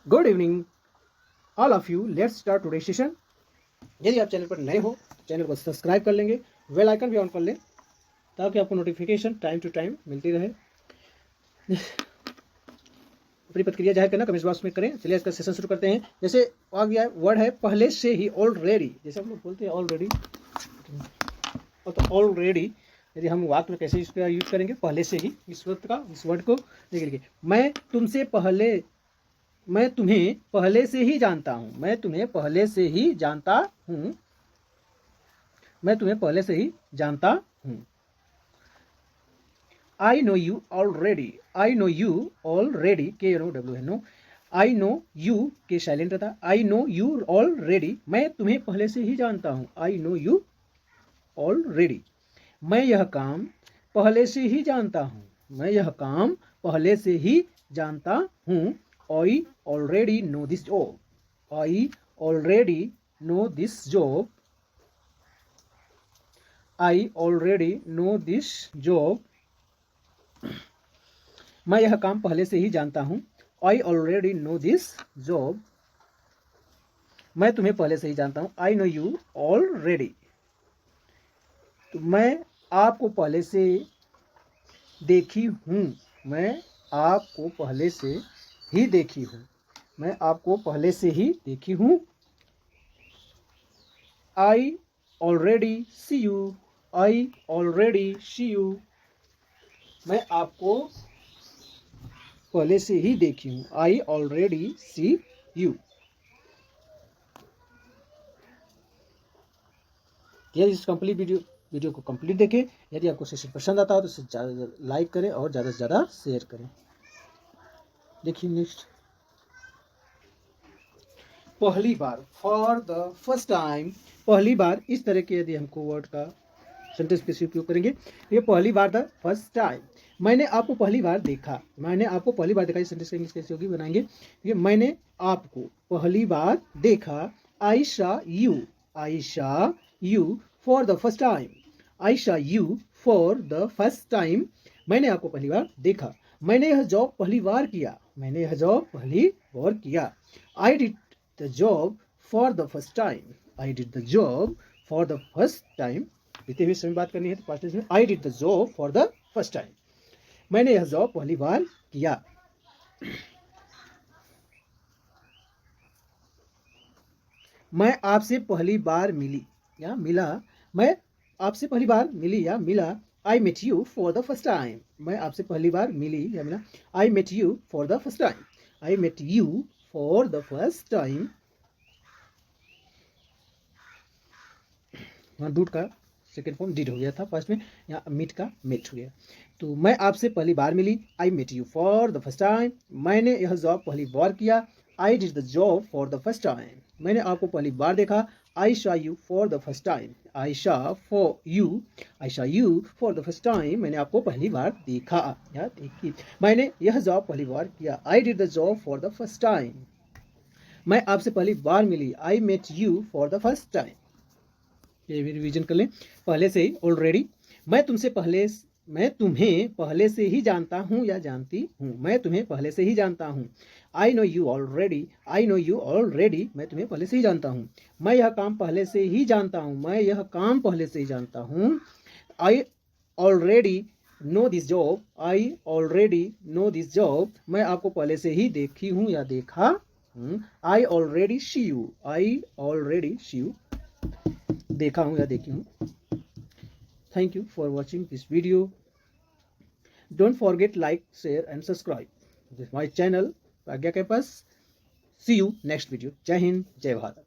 Good evening all of you. Let's start today session. यदि आप channel पर नए हो तो चैनल को सब्सक्राइब कर लेंगे, बेल आइकन भी ऑन कर लें ताकि आपको नोटिफिकेशन टाइम टू टाइम मिलती रहे। अपनी प्रतिक्रिया जाहिर करना कमेंट बॉक्स में करें। चलिए इसका सेशन शुरू करते हैं। जैसे आ गया वर्ड है पहले से ही, ऑलरेडी। जैसे हम लोग बोलते हैं ऑलरेडी, तो ऑलरेडी यदि हम वाक्य में कैसे इसका यूज करेंगे, पहले से ही। इस वर्ड को देखिए, मैं तुम्हें पहले से ही जानता हूं। मैं तुम्हें पहले से ही जानता हूं। मैं तुम्हें पहले से ही जानता हूं। I know you already. I know you already, KNOW। I know you के साइलेंट रहता। आई नो यू ऑलरेडी, मैं तुम्हें पहले से ही जानता हूं। I know you already. मैं यह काम पहले से ही जानता हूं। मैं यह काम पहले से ही जानता हूं। I already know this job. I already know this job. I already know this job. मैं यह काम पहले से ही जानता हूं। I already know this job. मैं तुम्हें पहले से ही जानता हूं। I know you already. तो मैं आपको पहले से देखी हूं। मैं आपको पहले से ही देखी हूं। मैं आपको पहले से ही देखी हूं। I already see you. I already see you. मैं आपको पहले से ही देखी हूं। I already see you. यदि इस कंप्लीट वीडियो को कंप्लीट देखें। यदि आपको सेशन पसंद आता हो तो इसे ज़्यादा लाइक करें और ज़्यादा से ज़्यादा शेयर करें। देखिए नेक्स्ट, पहली बार, फॉर द फर्स्ट टाइम। पहली बार, इस तरह के यदि हमको वर्ड का सेंटेंस पे उपयोग करेंगे। ये पहली बार, द फर्स्ट टाइम। मैंने आपको पहली बार देखा। मैंने आपको पहली बार देखा। इस सेंटेंस का इंग्लिश कैसे होगी बनाएंगे। ये मैंने आपको पहली बार देखा। I saw you. I saw you for the first time. I saw you for the first time. मैंने आपको पहली बार देखा। मैंने यह जॉब पहली बार किया। मैंने यह जॉब पहली बार किया। I did the job for the first time. I did the job for the first time. बीते हुए समय बात करनी है तो पास्ट टेंस में I did the job for the first time. मैंने यह जॉब पहली बार किया। मैं आपसे पहली बार मिली या मिला। मैं आपसे पहली बार मिली या मिला। I met you for the first time. मैं आपसे पहली बार मिली या मिला। I met you for the first time. I met you for the first time. वहाँ डूड का सेकेंड फॉर्म डिड हो गया था फर्स्ट में, यहाँ मीट का मेट हो गया। तो मैं आपसे पहली बार मिली। I met you for the first time. मैंने यह जॉब पहली बार किया। I did the job for the first time. मैंने आपको पहली बार देखा। I saw you for the first time. I saw for you. I saw you for the first time. मैंने आपको पहली बार देखा या देखी। मैंने यह जॉब पहली बार किया। I did the job for the first time. मैं आपसे पहली बार मिली। I met you for the first time. ये भी रिवीजन कर लें पहले से ही, ऑलरेडी। मैं तुम्हें पहले से ही जानता हूं या जानती हूं। मैं तुम्हें पहले से ही जानता हूं। I know you already. I know you already, मैं तुम्हें पहले से ही जानता हूं। मैं यह काम पहले से ही जानता हूं। मैं यह काम पहले से ही जानता हूं। I already know this job. I already know this job, मैं आपको पहले से ही देखी हूं या देखा हूं। I already see you. I already see you, देखा हूं या देखी हूं। Thank you for watching this video. Don't forget like, share and subscribe my channel Pragya campus. See you next video. Jai Hind, जय भारत।